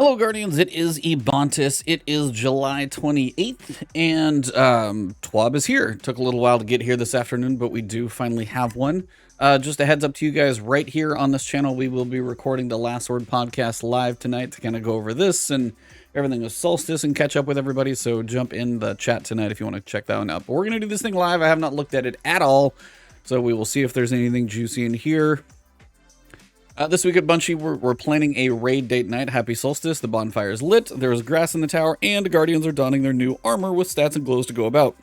Hello, Guardians. It is Ebontis. It is July 28th, and TWAB is here. Took a little while to get here this afternoon, but we do finally have one. Just a heads up to you guys, right here on this channel, we will be recording the Last Word podcast live tonight to kind of go over this and everything with Solstice and catch up with everybody, so jump in the chat tonight if you want to check that one out. But we're going to do this thing live. I have not looked at it at all, so we will see if there's anything juicy in here. This week at Bungie, we're planning a raid date night. Happy Solstice, the bonfire is lit, there is grass in the tower, and the Guardians are donning their new armor with stats and glows to go about.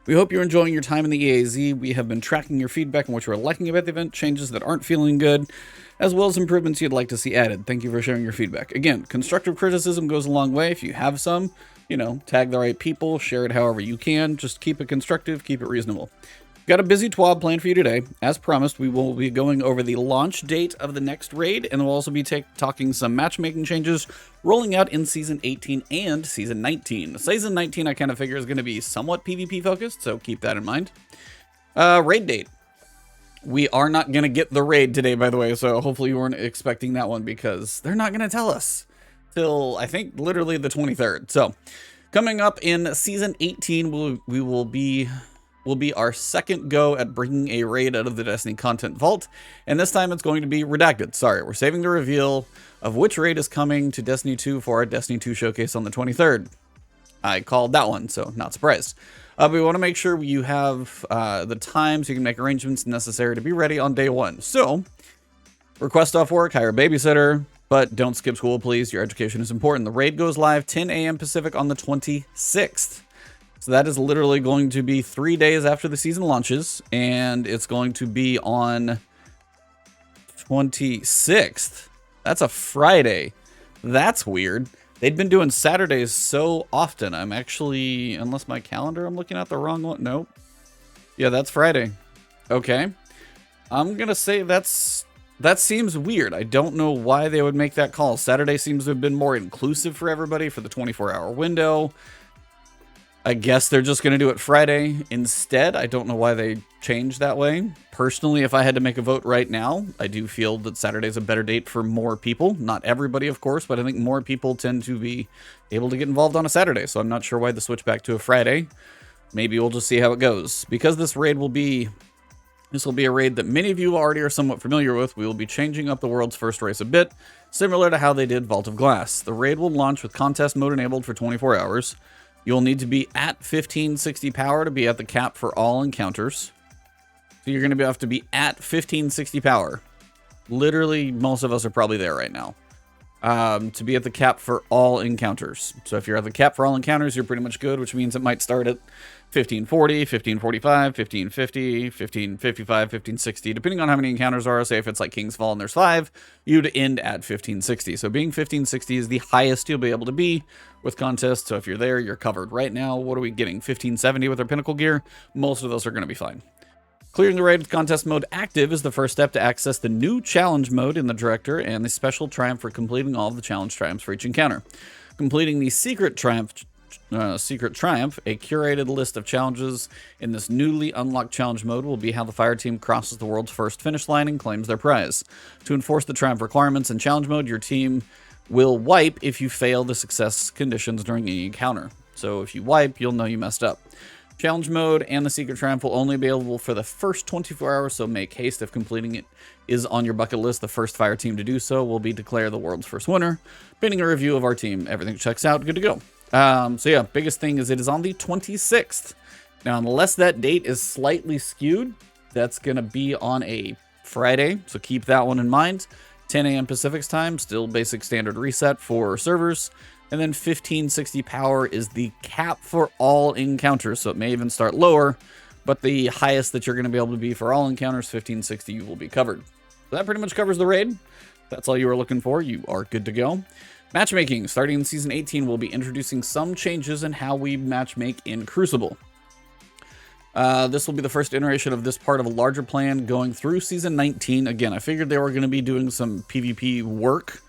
We hope you're enjoying your time in the EAZ. We have been tracking your feedback on what you're liking about the event, changes that aren't feeling good, as well as improvements you'd like to see added. Thank you for sharing your feedback. Again, constructive criticism goes a long way. If you have some, tag the right people, share it however you can. Just keep it constructive, keep it reasonable. Got a busy TWAB planned for you today. As promised, we will be going over the launch date of the next raid, and we'll also be talking some matchmaking changes rolling out in Season 18 and Season 19. Season 19, I kind of figure, is going to be somewhat PvP focused, so keep that in mind. Raid date. We are not going to get the raid today, by the way, so hopefully you weren't expecting that one, because they're not going to tell us till, I think, literally the 23rd. So, coming up in Season 18, will be our second go at bringing a raid out of the Destiny content vault, and this time it's going to be redacted. Sorry, we're saving the reveal of which raid is coming to Destiny 2 for our Destiny 2 showcase on the 23rd. I called that one, so not surprised. We want to make sure you have the time so you can make arrangements necessary to be ready on day one. So, request off work, hire a babysitter, but don't skip school, please. Your education is important. The raid goes live 10 a.m. Pacific on the 26th. So that is literally going to be 3 days after the season launches, and it's going to be on 26th. That's a Friday. That's weird. They'd been doing Saturdays so often. I'm actually, unless my calendar, I'm looking at the wrong one. Nope. Yeah, that's Friday. Okay. I'm going to say that seems weird. I don't know why they would make that call. Saturday seems to have been more inclusive for everybody for the 24-hour window. I guess they're just going to do it Friday instead. I don't know why they changed that way. Personally, if I had to make a vote right now, I do feel that Saturday's a better date for more people. Not everybody, of course, but I think more people tend to be able to get involved on a Saturday. So I'm not sure why the switch back to a Friday. Maybe we'll just see how it goes. Because this will be a raid that many of you already are somewhat familiar with, we will be changing up the world's first race a bit, similar to how they did Vault of Glass. The raid will launch with contest mode enabled for 24 hours. You'll need to be at 1560 power to be at the cap for all encounters. So you're going to have to be at 1560 power. Literally, most of us are probably there right now. To be at the cap for all encounters. So if you're at the cap for all encounters, you're pretty much good, which means it might start at 1540, 1545, 1550, 1555, 1560, depending on how many encounters are. Say if it's like King's Fall and there's 5, you'd end at 1560. So being 1560 is the highest you'll be able to be with contests. So if you're there, you're covered. Right now, what are we getting? 1570 with our Pinnacle gear? Most of those are going to be fine. Clearing the raid with contest mode active is the first step to access the new challenge mode in the director and the special triumph for completing all of the challenge triumphs for each encounter. Completing the secret triumph, a curated list of challenges in this newly unlocked challenge mode will be how the fire team crosses the world's first finish line and claims their prize. To enforce the triumph requirements in challenge mode, your team will wipe if you fail the success conditions during any encounter. So if you wipe, you'll know you messed up. Challenge mode and the secret triumph will only be available for the first 24 hours, so make haste if completing it is on your bucket list. The first fire team to do so will be declare the world's first winner. Pending a review of our team, everything checks out, good to go. So yeah, biggest thing is it is on the 26th. Now, unless that date is slightly skewed, that's going to be on a Friday, so keep that one in mind. 10 a.m. Pacific time, still basic standard reset for servers. And then 1560 power is the cap for all encounters, so it may even start lower, but the highest that you're going to be able to be for all encounters, 1560, you will be covered. So that pretty much covers the raid. If that's all you were looking for, you are good to go. Matchmaking, starting in Season 18, we'll be introducing some changes in how we matchmake in Crucible. This will be the first iteration of this part of a larger plan going through Season 19. Again, I figured they were going to be doing some PvP work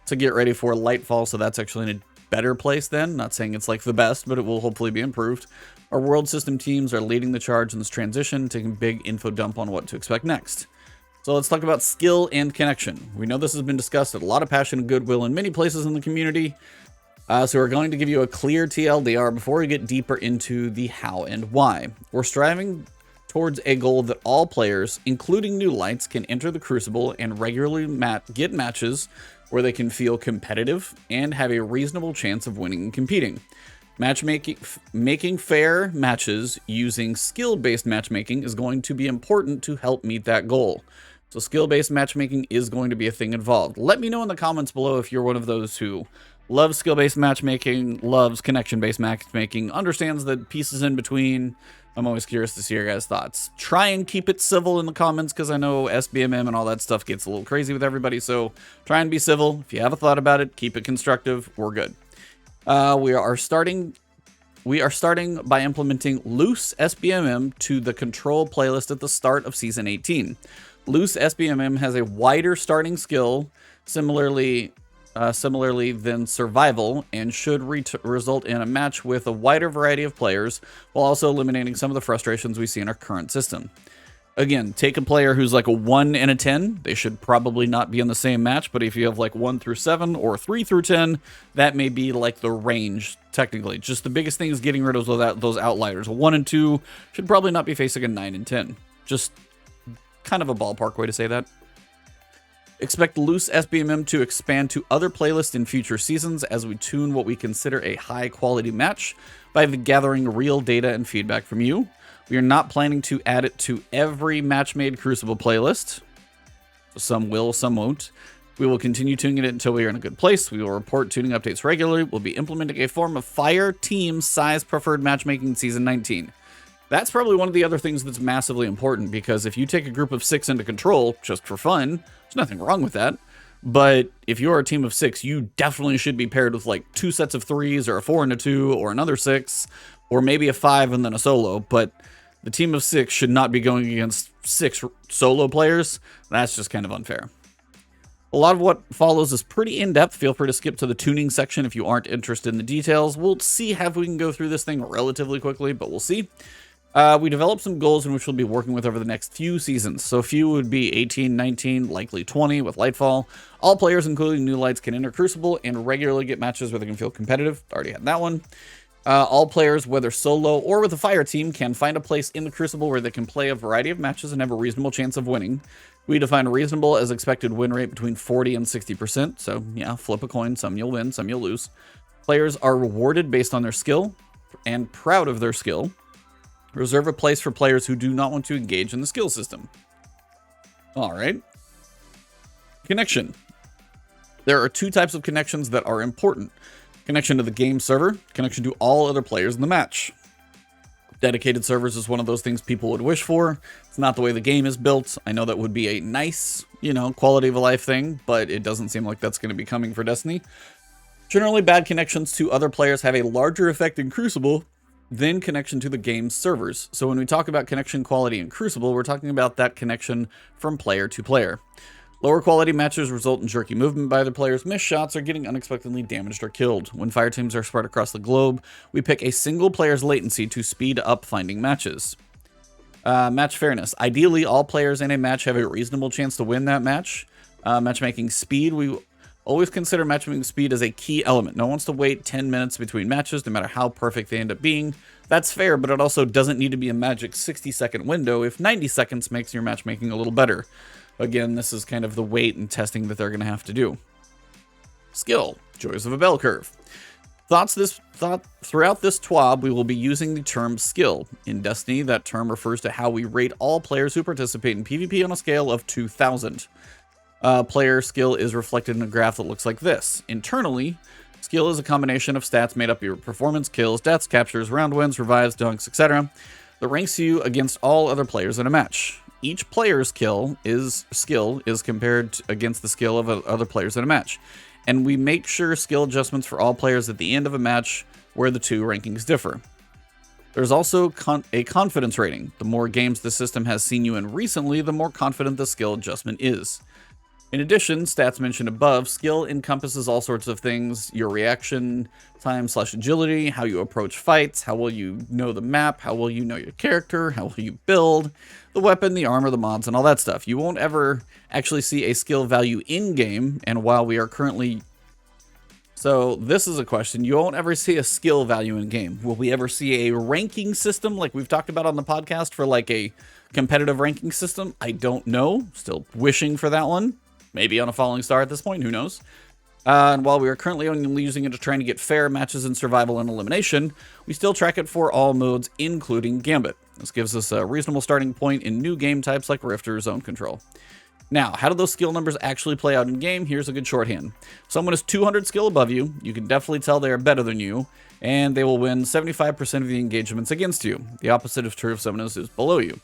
to get ready for Nightfall, so that's actually in a better place then. Not saying it's like the best, but it will hopefully be improved. Our world system teams are leading the charge in this transition, taking big info dump on what to expect next. So let's talk about skill and connection. We know this has been discussed at a lot of passion and goodwill in many places in the community. So we're going to give you a clear TLDR before we get deeper into the how and why. We're striving towards a goal that all players, including new lights, can enter the Crucible and regularly get matches where they can feel competitive and have a reasonable chance of winning and competing. Making fair matches using skill-based matchmaking is going to be important to help meet that goal. So skill-based matchmaking is going to be a thing involved. Let me know in the comments below if you're one of those who loves skill-based matchmaking, loves connection-based matchmaking, understands the pieces in between. I'm always curious to see your guys' thoughts. Try and keep it civil in the comments, because I know SBMM and all that stuff gets a little crazy with everybody, so try and be civil. If you have a thought about it, keep it constructive. We're good. We are starting by implementing loose SBMM to the control playlist at the start of Season 18. Loose SBMM has a wider starting skill, similarly than survival, and should result in a match with a wider variety of players, while also eliminating some of the frustrations we see in our current system. Again, take a player who's like a 1 and a 10. They should probably not be in the same match, but if you have like 1 through 7 or 3 through 10, that may be like the range, technically. Just the biggest thing is getting rid of those outliers. A 1 and 2 should probably not be facing a 9 and 10. Just kind of a ballpark way to say that. Expect loose SBMM to expand to other playlists in future seasons as we tune what we consider a high-quality match by gathering real data and feedback from you. We are not planning to add it to every match-made Crucible playlist. Some will, some won't. We will continue tuning it until we are in a good place. We will report tuning updates regularly. We'll be implementing a form of fire team size preferred matchmaking in Season 19. That's probably one of the other things that's massively important, because if you take a group of 6 into control just for fun, there's nothing wrong with that. But if you're a team of 6, you definitely should be paired with like 2 sets of 3s or a 4 and a 2 or another 6 or maybe a 5 and then a solo. But the team of 6 should not be going against 6 solo players. That's just kind of unfair. A lot of what follows is pretty in-depth. Feel free to skip to the tuning section if you aren't interested in the details. We'll see how we can go through this thing relatively quickly, but we'll see. We developed some goals in which we'll be working with over the next few seasons. So a few would be 18, 19, likely 20 with Lightfall. All players, including new lights, can enter Crucible and regularly get matches where they can feel competitive. Already had that one. All players, whether solo or with a fire team, can find a place in the Crucible where they can play a variety of matches and have a reasonable chance of winning. We define reasonable as expected win rate between 40 and 60%. So yeah, flip a coin. Some you'll win, some you'll lose. Players are rewarded based on their skill and proud of their skill. Reserve a place for players who do not want to engage in the skill system. All right. Connection. There are 2 types of connections that are important. Connection to the game server, connection to all other players in the match. Dedicated servers is one of those things people would wish for. It's not the way the game is built. I know that would be a nice, quality of a life thing, but it doesn't seem like that's going to be coming for Destiny. Generally, bad connections to other players have a larger effect in Crucible than connection to the game's servers. So when we talk about connection quality in Crucible, we're talking about that connection from player to player. Lower quality matches result in jerky movement by other players, missed shots, or getting unexpectedly damaged or killed. When fire teams are spread across the globe, we pick a single player's latency to speed up finding matches. Match fairness. Ideally, all players in a match have a reasonable chance to win that match. Matchmaking speed. We always consider matchmaking speed as a key element. No one wants to wait 10 minutes between matches, no matter how perfect they end up being. That's fair, but it also doesn't need to be a magic 60-second window if 90 seconds makes your matchmaking a little better. Again, this is kind of the wait and testing that they're going to have to do. Skill. Joys of a bell curve. Throughout this TWAB, we will be using the term skill. In Destiny, that term refers to how we rate all players who participate in PvP on a scale of 2,000. Player skill is reflected in a graph that looks like this. Internally, skill is a combination of stats made up of your performance, kills, deaths, captures, round wins, revives, dunks, etc. that ranks you against all other players in a match. Each player's skill is compared against the skill of other players in a match. And we make sure skill adjustments for all players at the end of a match where the 2 rankings differ. There's also a confidence rating. The more games the system has seen you in recently, the more confident the skill adjustment is. In addition, stats mentioned above, skill encompasses all sorts of things: your reaction time / agility, how you approach fights, how well you know the map, how well you know your character, how well you build, the weapon, the armor, the mods, and all that stuff. You won't ever actually see a skill value in-game, and while we are currently... So this is a question. You won't ever see a skill value in-game. Will we ever see a ranking system like we've talked about on the podcast for like a competitive ranking system? I don't know. Still wishing for that one. Maybe on a falling star at this point, who knows? And while we are currently only using it to try to get fair matches in survival and elimination, we still track it for all modes, including Gambit. This gives us a reasonable starting point in new game types like Rift or Zone Control. Now, how do those skill numbers actually play out in game? Here's a good shorthand. If someone is 200 skill above you, you can definitely tell they are better than you, and they will win 75% of the engagements against you. The opposite is true if someone is below you.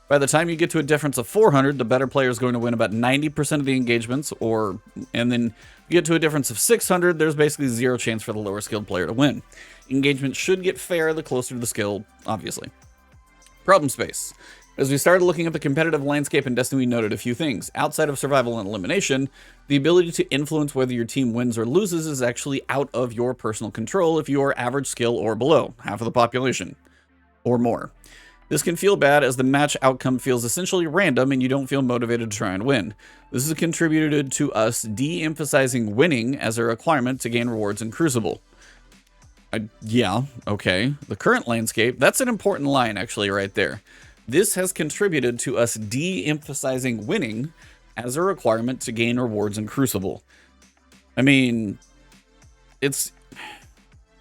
By the time you get to a difference of 400, the better player is going to win about 90% of the engagements, and then you get to a difference of 600, there's basically zero chance for the lower skilled player to win. Engagement should get fair the closer to the skill, obviously. Problem space. As we started looking at the competitive landscape in Destiny, we noted a few things. Outside of survival and elimination, the ability to influence whether your team wins or loses is actually out of your personal control if you are average skill or below, half of the population, or more. This can feel bad as the match outcome feels essentially random and you don't feel motivated to try and win. This has contributed to us de-emphasizing winning as a requirement to gain rewards in Crucible. Yeah, okay. The current landscape, that's an important line actually right there. This has contributed to us de-emphasizing winning as a requirement to gain rewards in Crucible. I mean, this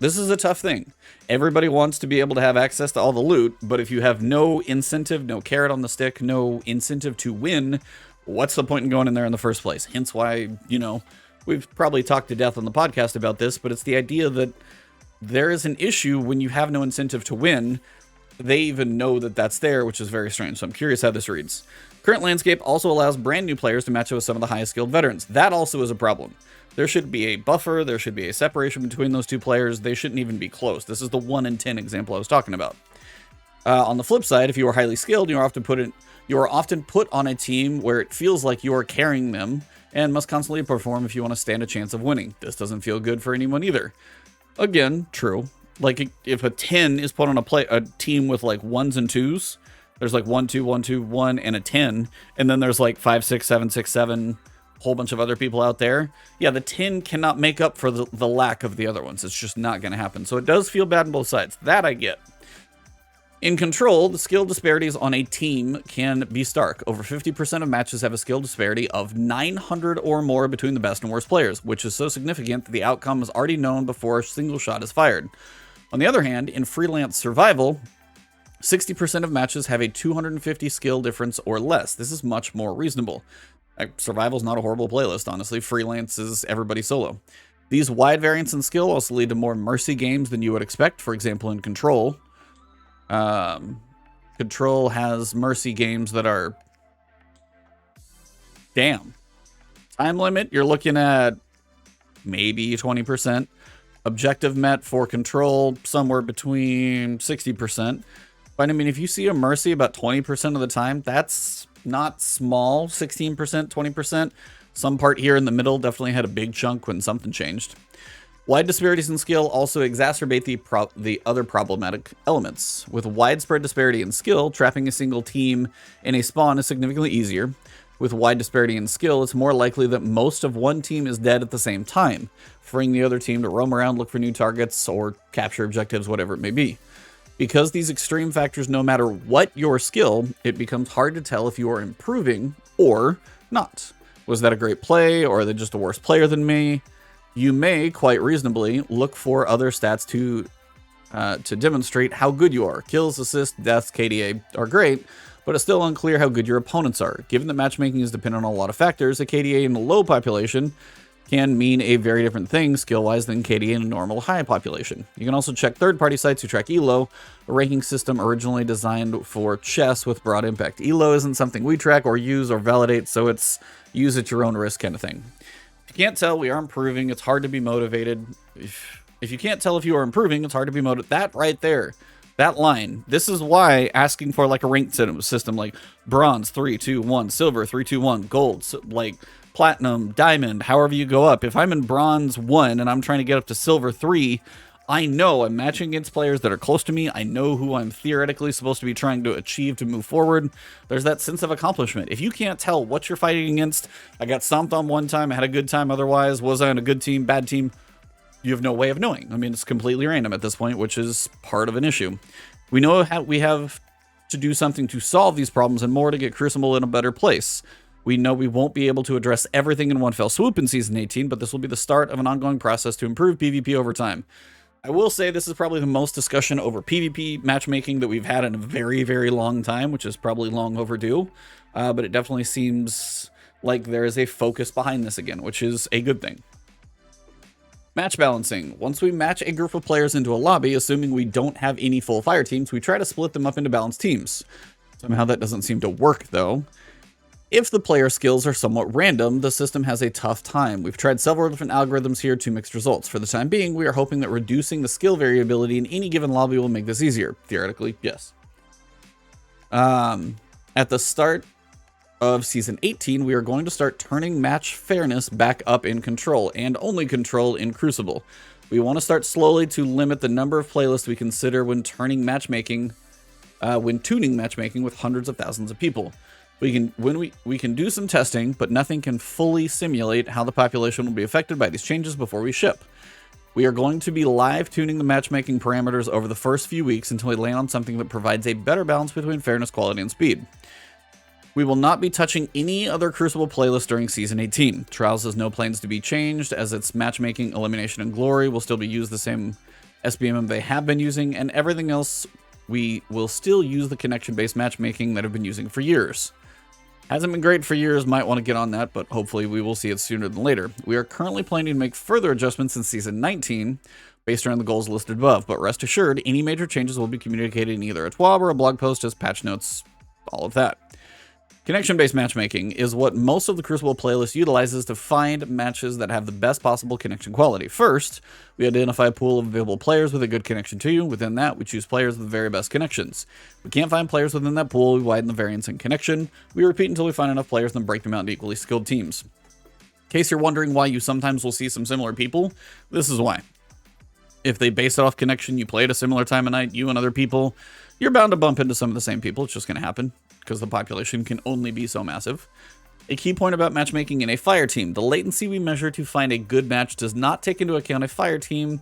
is a tough thing. Everybody wants to be able to have access to all the loot, but if you have no incentive, no carrot on the stick, no incentive to win, what's the point in going in there in the first place? Hence why, you know, we've probably talked to death on the podcast about this, but it's the idea that there is an issue when you have no incentive to win. They even know that that's there, which is very strange. So I'm curious how this reads. Current landscape also allows brand new players to match up with some of the highest skilled veterans. That also is a problem. There should be a buffer. There should be a separation between those two players. They shouldn't even be close. This is the 1 in 10 example I was talking about. On the flip side, if you are highly skilled, you are often put on a team where it feels like you are carrying them and must constantly perform if you want to stand a chance of winning. This doesn't feel good for anyone either. Again, true. Like if a 10 is put on a team with like 1s and 2s, there's like 1, 2, 1, 2, 1, and a 10, and then there's like 5, 6, 7, 6, 7, whole bunch of other people out there. Yeah, the 10 cannot make up for the lack of the other ones. It's just not going to happen. So it does feel bad on both sides. That I get. In Control, the skill disparities on a team can be stark. Over 50% of matches have a skill disparity of 900 or more between the best and worst players, which is so significant that the outcome is already known before a single shot is fired. On the other hand, in Freelance Survival, 60% of matches have a 250 skill difference or less. This is much more reasonable. Survival's not a horrible playlist, honestly. Freelance is everybody solo. These wide variants in skill also lead to more mercy games than you would expect. For example, in Control, Control has mercy games that are... Damn. Time limit, you're looking at maybe 20%. Objective met for Control, somewhere between 60%. But I mean, if you see a mercy about 20% of the time, that's not small. 16%, 20%. Some part here in the middle definitely had a big chunk when something changed. Wide disparities in skill also exacerbate the other problematic elements. With widespread disparity in skill, trapping a single team in a spawn is significantly easier. With wide disparity in skill, it's more likely that most of one team is dead at the same time, freeing the other team to roam around, look for new targets, or capture objectives, whatever it may be. Because these extreme factors, no matter what your skill, it becomes hard to tell if you are improving or not. Was that a great play, or are they just a worse player than me? You may, quite reasonably, look for other stats to demonstrate how good you are. Kills, assists, deaths, KDA are great, but it's still unclear how good your opponents are. Given that matchmaking is dependent on a lot of factors, a KDA in a low population can mean a very different thing skill-wise than KDA in a normal high population. You can also check third-party sites who track ELO, a ranking system originally designed for chess with broad impact. ELO isn't something we track or use or validate, so it's use at your own risk kind of thing. If you can't tell we are improving, it's hard to be motivated. If you can't tell if you are improving, it's hard to be motivated. That right there, that line, this is why asking for like a ranked system like bronze 3, 2, 1, silver 3, 2, 1, gold, so like platinum, diamond, however you go up. If I'm in bronze 1 and I'm trying to get up to silver 3, I know I'm matching against players that are close to me. I know who I'm theoretically supposed to be trying to achieve to move forward. There's that sense of accomplishment. If you can't tell what you're fighting against, I got stomped on one time, I had a good time otherwise, was I on a good team, bad team? You have no way of knowing. I mean, it's completely random at this point, which is part of an issue. We know how we have to do something to solve these problems and more to get Crucible in a better place. We know we won't be able to address everything in one fell swoop in Season 18, but this will be the start of an ongoing process to improve PvP over time. I will say this is probably the most discussion over PvP matchmaking that we've had in a very, very long time, which is probably long overdue. But it definitely seems like there is a focus behind this again, which is a good thing. Match balancing. Once we match a group of players into a lobby, assuming we don't have any full fire teams, we try to split them up into balanced teams. Somehow that doesn't seem to work, though. If the player skills are somewhat random, the system has a tough time. We've tried several different algorithms here to mixed results. For the time being, we are hoping that reducing the skill variability in any given lobby will make this easier. Theoretically, yes. At the start of Season 18, we are going to start turning match fairness back up in Control, and only Control in Crucible. We want to start slowly to limit the number of playlists we consider when tuning matchmaking with hundreds of thousands of people. We can do some testing, but nothing can fully simulate how the population will be affected by these changes before we ship. We are going to be live tuning the matchmaking parameters over the first few weeks until we land on something that provides a better balance between fairness, quality, and speed. We will not be touching any other Crucible playlist during Season 18. Trials has no plans to be changed, as its matchmaking, elimination, and glory will still be used the same SBMM they have been using, and everything else we will still use the connection-based matchmaking that have been using for years. Hasn't been great for years, might want to get on that, but hopefully we will see it sooner than later. We are currently planning to make further adjustments in Season 19 based around the goals listed above, but rest assured, any major changes will be communicated in either a TWAB or a blog post as patch notes, all of that. Connection-based matchmaking is what most of the Crucible playlist utilizes to find matches that have the best possible connection quality. First, we identify a pool of available players with a good connection to you. Within that, we choose players with the very best connections. If we can't find players within that pool, we widen the variance in connection. We repeat until we find enough players and then break them out into equally skilled teams. In case you're wondering why you sometimes will see some similar people, this is why. If they base it off connection, you play at a similar time of night, you and other people, you're bound to bump into some of the same people. It's just going to happen, because the population can only be so massive. A key point about matchmaking in a fire team: the latency we measure to find a good match does not take into account a fire team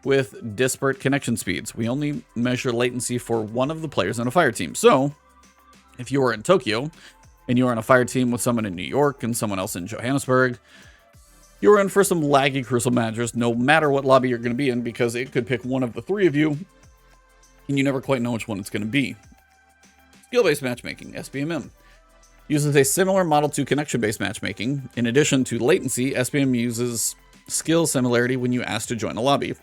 with disparate connection speeds. We only measure latency for one of the players in a fire team. So, if you are in Tokyo, and you are on a fire team with someone in New York and someone else in Johannesburg, you're in for some laggy Crucible matches, no matter what lobby you're going to be in, because it could pick one of the three of you, and you never quite know which one it's going to be. Skill-based matchmaking, SBMM, uses a similar model to connection-based matchmaking. In addition to latency, SBMM uses skill similarity when you ask to join a lobby.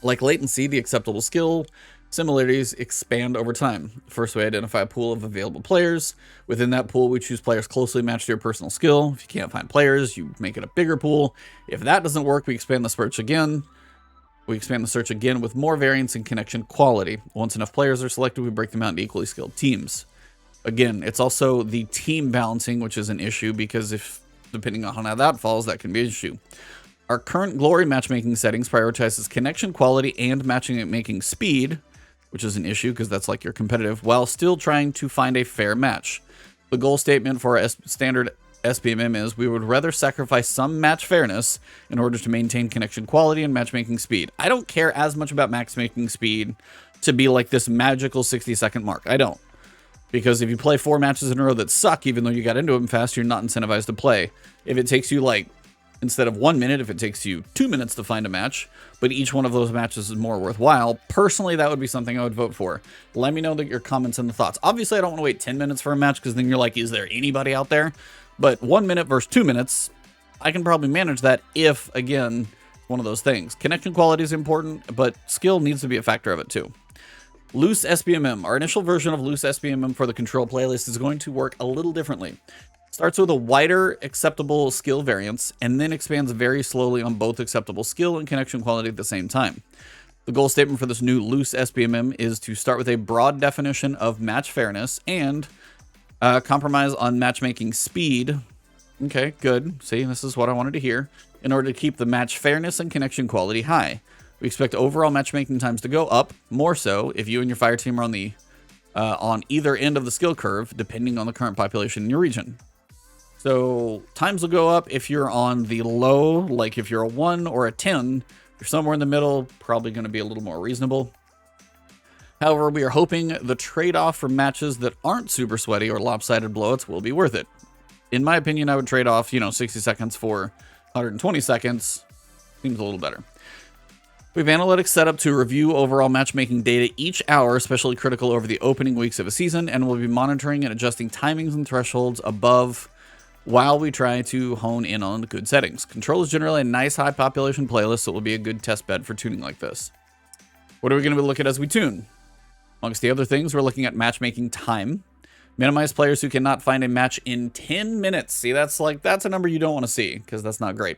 Like latency, the acceptable skill similarities expand over time. First, we identify a pool of available players. Within that pool, we choose players closely matched to your personal skill. If you can't find players, you make it a bigger pool. If that doesn't work, we expand the search again. With more variance in connection quality. Once enough players are selected, we break them out into equally skilled teams. Again, it's also the team balancing, which is an issue, because depending on how that falls, that can be an issue. Our current glory matchmaking settings prioritizes connection quality and matchmaking speed, which is an issue because that's like your competitive, while still trying to find a fair match. The goal statement for our standard SBMM is: we would rather sacrifice some match fairness in order to maintain connection quality and matchmaking speed. I don't care as much about matchmaking speed to be like this magical 60-second mark. I don't. Because if you play 4 matches in a row that suck, even though you got into them fast, you're not incentivized to play. If it takes you, like, instead of 1 minute, if it takes you 2 minutes to find a match, but each one of those matches is more worthwhile, personally, that would be something I would vote for. Let me know your comments and the thoughts. Obviously, I don't want to wait 10 minutes for a match, because then you're like, is there anybody out there? But 1 minute versus 2 minutes, I can probably manage that if, again, one of those things. Connection quality is important, but skill needs to be a factor of it too. Loose SBMM. Our initial version of Loose SBMM for the Control playlist is going to work a little differently. Starts with a wider acceptable skill variance, and then expands very slowly on both acceptable skill and connection quality at the same time. The goal statement for this new Loose SBMM is to start with a broad definition of match fairness and compromise on matchmaking speed Okay, good. See, this is what I wanted to hear. In order to keep the match fairness and connection quality high, we expect overall matchmaking times to go up, more so if you and your fire team are on either end of the skill curve, depending on the current population in your region. So times will go up if you're on the low, like if you're a 1 or a 10, you're somewhere in the middle, probably going to be a little more reasonable. However, we are hoping the trade-off for matches that aren't super sweaty or lopsided blowouts will be worth it. In my opinion, I would trade off, 60 seconds for 120 seconds. Seems a little better. We have analytics set up to review overall matchmaking data each hour, especially critical over the opening weeks of a season, and we'll be monitoring and adjusting timings and thresholds above while we try to hone in on good settings. Control is generally a nice high population playlist, so it will be a good test bed for tuning like this. What are we going to be looking at as we tune? Amongst the other things, we're looking at matchmaking time. Minimize players who cannot find a match in 10 minutes. See, that's a number you don't want to see, because that's not great.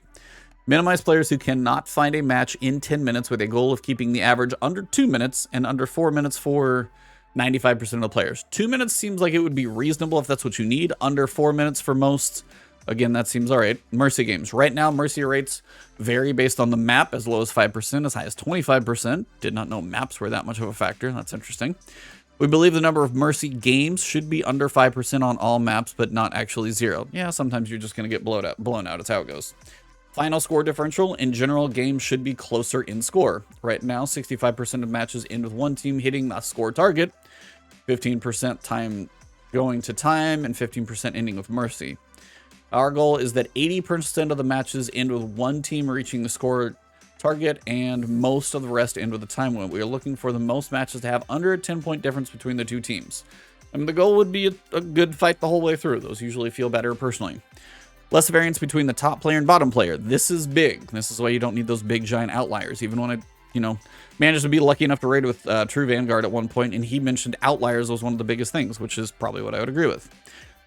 Minimize players who cannot find a match in 10 minutes with a goal of keeping the average under 2 minutes and under 4 minutes for 95% of the players. 2 minutes seems like it would be reasonable if that's what you need. Under 4 minutes for most, again, that seems all right. Mercy games. Right now, mercy rates vary based on the map, as low as 5%, as high as 25%. Did not know maps were that much of a factor. That's interesting. We believe the number of mercy games should be under 5% on all maps, but not actually 0. Yeah, sometimes you're just going to get blown out. It's how it goes. Final score differential. In general, games should be closer in score. Right now, 65% of matches end with one team hitting the score target, 15% time going to time, and 15% ending with mercy. Our goal is that 80% of the matches end with one team reaching the score target, and most of the rest end with a time limit. We are looking for the most matches to have under a 10-point difference between the two teams. I mean, the goal would be a good fight the whole way through. Those usually feel better personally. Less variance between the top player and bottom player. This is big. This is why you don't need those big giant outliers. Even when I, managed to be lucky enough to raid with True Vanguard at one point, and he mentioned outliers was one of the biggest things, which is probably what I would agree with.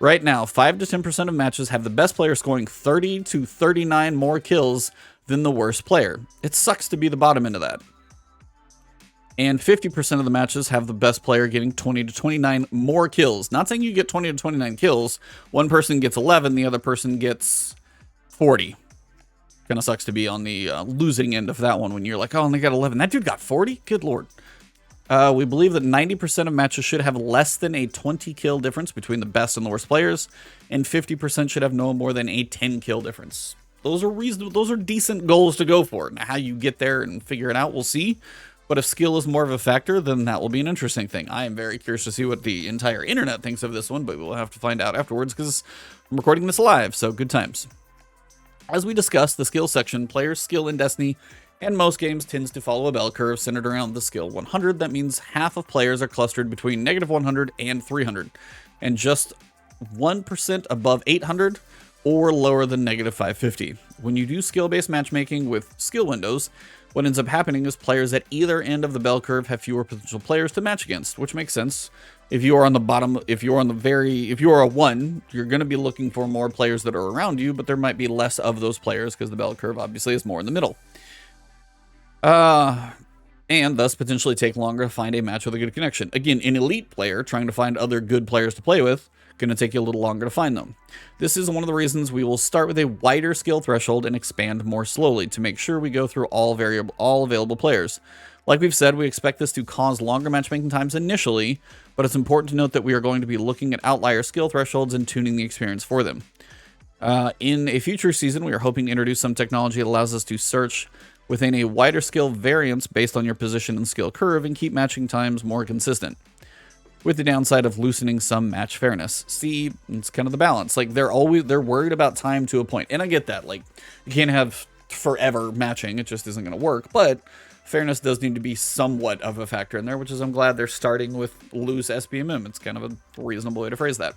Right now, 5 to 10% of matches have the best player scoring 30 to 39 more kills than the worst player. It sucks to be the bottom end of that. And 50% of the matches have the best player getting 20 to 29 more kills. Not saying you get 20 to 29 kills. One person gets 11, the other person gets 40. Kind of sucks to be on the losing end of that one when you're like, oh, and they got 11. That dude got 40? Good lord. We believe that 90% of matches should have less than a 20 kill difference between the best and the worst players, and 50% should have no more than a 10 kill difference. Those are reasonable. Those are decent goals to go for. Now, how you get there and figure it out, we'll see. But if skill is more of a factor, then that will be an interesting thing. I am very curious to see what the entire internet thinks of this one, but we'll have to find out afterwards because I'm recording this live, so good times. As we discussed, the skill section, players' skill in Destiny and most games tends to follow a bell curve centered around the skill 100. That means half of players are clustered between negative 100 and 300, and just 1% above 800 or lower than negative 550. When you do skill-based matchmaking with skill windows, what ends up happening is players at either end of the bell curve have fewer potential players to match against, which makes sense. If you are on the bottom, if you are a 1, you're going to be looking for more players that are around you, but there might be less of those players because the bell curve obviously is more in the middle. And thus potentially take longer to find a match with a good connection. Again, an elite player trying to find other good players to play with, going to take you a little longer to find them. This is one of the reasons we will start with a wider skill threshold and expand more slowly to make sure we go through all available players. Like we've said, we expect this to cause longer matchmaking times initially, but it's important to note that we are going to be looking at outlier skill thresholds and tuning the experience for them. In a future season, we are hoping to introduce some technology that allows us to search within a wider skill variance based on your position and skill curve and keep matching times more consistent, with the downside of loosening some match fairness. See, it's kind of the balance. Like, they're worried about time to a point, and I get that. Like, you can't have forever matching. It just isn't going to work, but fairness does need to be somewhat of a factor in there, which is I'm glad they're starting with loose SBMM. It's kind of a reasonable way to phrase that.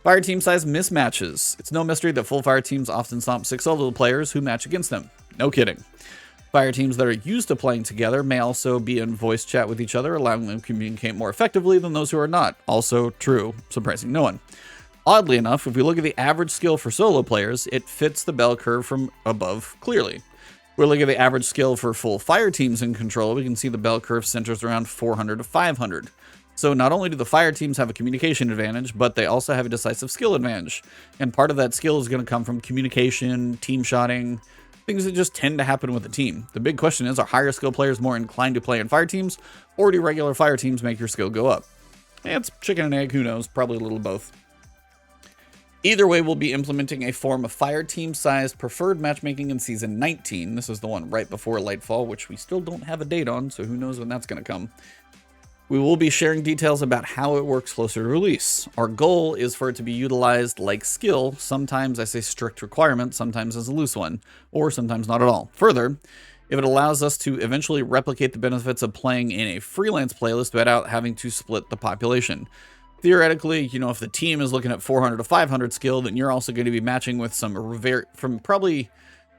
Fire team size mismatches. It's no mystery that full fire teams often stomp 6 solo players who match against them. No kidding. Fire teams that are used to playing together may also be in voice chat with each other, allowing them to communicate more effectively than those who are not. Also true, surprising no one. Oddly enough, if we look at the average skill for solo players, it fits the bell curve from above clearly. If we look at the average skill for full fire teams in control, we can see the bell curve centers around 400 to 500. So not only do the fire teams have a communication advantage, but they also have a decisive skill advantage. And part of that skill is going to come from communication, team shotting, things that just tend to happen with a team. The big question is, are higher skill players more inclined to play in fire teams, or do regular fire teams make your skill go up? It's chicken and egg, who knows, probably a little of both. Either way, we'll be implementing a form of fire team-sized preferred matchmaking in Season 19. This is the one right before Nightfall, which we still don't have a date on, so who knows when that's going to come. We will be sharing details about how it works closer to release. Our goal is for it to be utilized like skill. Sometimes I say strict requirement, sometimes as a loose one, or sometimes not at all. Further, if it allows us to eventually replicate the benefits of playing in a freelance playlist without having to split the population. Theoretically, you know, if the team is looking at 400 to 500 skill, then you're also going to be matching with some from probably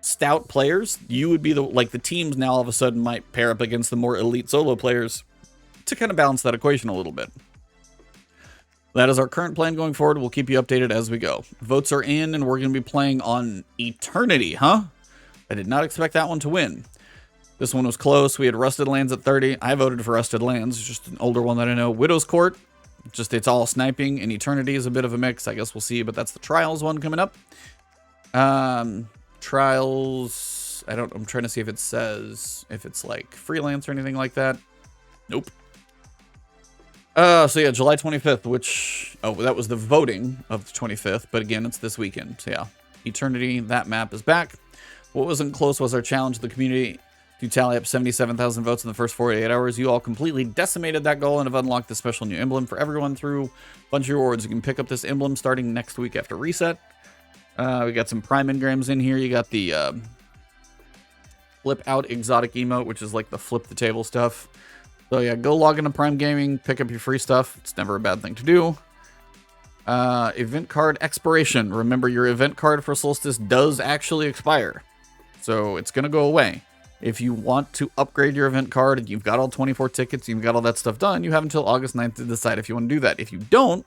stout players. You would be the teams now all of a sudden might pair up against the more elite solo players to kind of balance that equation a little bit. That is our current plan going forward. We'll keep you updated as we go. Votes are in, and we're going to be playing on Eternity, huh? I did not expect that one to win. This one was close. We had Rusted Lands at 30. I voted for Rusted Lands, just an older one that I know. Widow's Court, just it's all sniping, and Eternity is a bit of a mix. I guess we'll see, but that's the Trials one coming up. Trials, I'm trying to see if it says if it's like freelance or anything like that. Nope. So yeah, July 25th, which, that was the voting of the 25th, but again, it's this weekend. So yeah, Eternity, that map is back. What wasn't close was our challenge to the community to tally up 77,000 votes in the first 48 hours. You all completely decimated that goal and have unlocked the special new emblem for everyone through a bunch of rewards. You can pick up this emblem starting next week after reset. We got some Prime Engrams in here. You got the flip out exotic emote, which is like the flip the table stuff. So yeah, go log into Prime Gaming, pick up your free stuff. It's never a bad thing to do. Event card expiration. Remember, your event card for Solstice does actually expire. So it's going to go away. If you want to upgrade your event card and you've got all 24 tickets, you've got all that stuff done, you have until August 9th to decide if you want to do that. If you don't,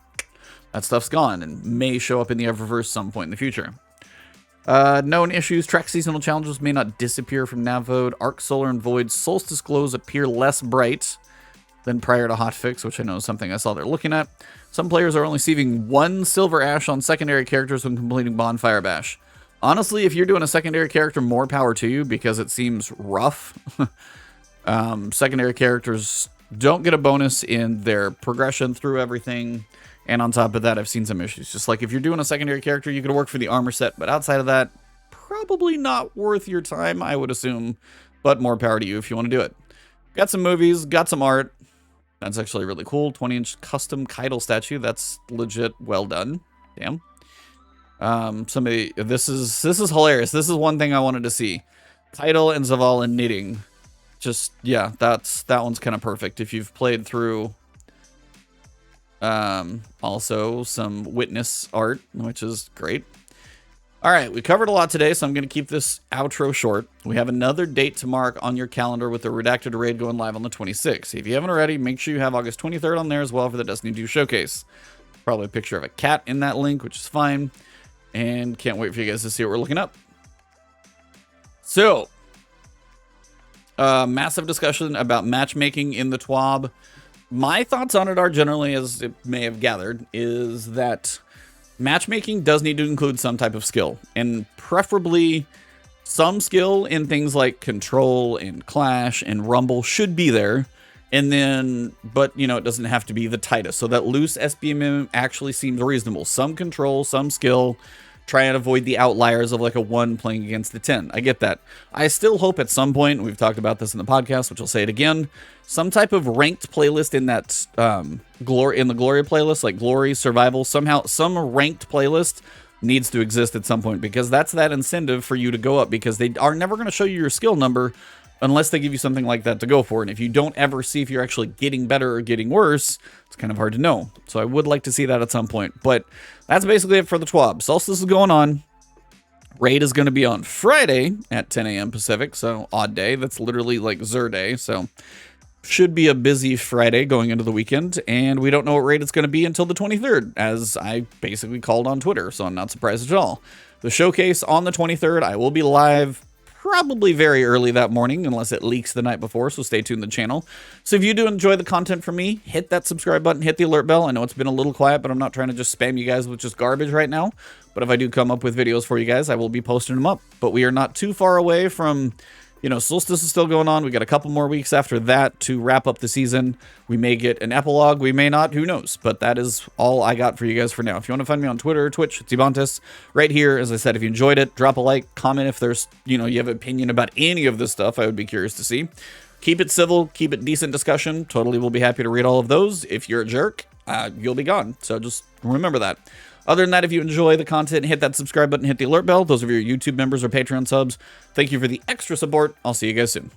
that stuff's gone and may show up in the Eververse some point in the future. Known issues. Track seasonal challenges may not disappear from Navode. Arc, Solar, and Void Solstice glows appear less bright than prior to hotfix, which I know is something I saw they're looking at. Some players are only receiving 1 Silver Ash on secondary characters when completing Bonfire Bash. Honestly, if you're doing a secondary character, more power to you, because it seems rough. Secondary characters don't get a bonus in their progression through everything. And on top of that, I've seen some issues. Just like if you're doing a secondary character, you could work for the armor set. But outside of that, probably not worth your time, I would assume. But more power to you if you want to do it. Got some movies, got some art. That's actually really cool. 20-inch custom Caiatl statue. That's legit well done. Damn. This is hilarious. This is one thing I wanted to see. Caiatl and Zavala knitting. Just, yeah, that one's kind of perfect. If you've played through... also some witness art, which is great. All right, we covered a lot today, so I'm going to keep this outro short. We have another date to mark on your calendar with the Redacted Raid going live on the 26th. If you haven't already, make sure you have August 23rd on there as well for the Destiny 2 showcase. Probably a picture of a cat in that link, which is fine. And can't wait for you guys to see what we're looking up. So, massive discussion about matchmaking in the TWAB. My thoughts on it are generally, as it may have gathered, is that matchmaking does need to include some type of skill, and preferably some skill in things like Control and Clash and Rumble should be there. And then, but you know, it doesn't have to be the tightest. So that loose SBMM actually seems reasonable. Some Control, some skill. Try and avoid the outliers of like a 1 playing against the 10. I get that. I still hope at some point, and we've talked about this in the podcast, which I'll say it again, some type of ranked playlist in that the Gloria playlist, like Glory, Survival, somehow some ranked playlist needs to exist at some point, because that's that incentive for you to go up, because they are never going to show you your skill number unless they give you something like that to go for. And if you don't ever see if you're actually getting better or getting worse, it's kind of hard to know. So I would like to see that at some point. But that's basically it for the TWAB. Solstice is going on. Raid is going to be on Friday at 10 a.m. Pacific. So odd day. That's literally like Zur Day. So should be a busy Friday going into the weekend. And we don't know what raid it's going to be until the 23rd, as I basically called on Twitter. So I'm not surprised at all. The showcase on the 23rd, I will be live probably very early that morning, unless it leaks the night before, so stay tuned to the channel. So if you do enjoy the content from me, hit that subscribe button, hit the alert bell. I know it's been a little quiet, but I'm not trying to just spam you guys with just garbage right now. But if I do come up with videos for you guys, I will be posting them up. But we are not too far away from, you know, Solstice is still going on. We got a couple more weeks after that to wrap up the season. We may get an epilogue, we may not, who knows? But that is all I got for you guys for now. If you want to find me on Twitter or Twitch, it's Ebontis. Right here, as I said, if you enjoyed it, drop a like, comment if there's, you know, you have an opinion about any of this stuff. I would be curious to see. Keep it civil, keep it decent discussion. Totally will be happy to read all of those. If you're a jerk, you'll be gone. So just remember that. Other than that, if you enjoy the content, hit that subscribe button, hit the alert bell. Those of your YouTube members or Patreon subs, thank you for the extra support. I'll see you guys soon.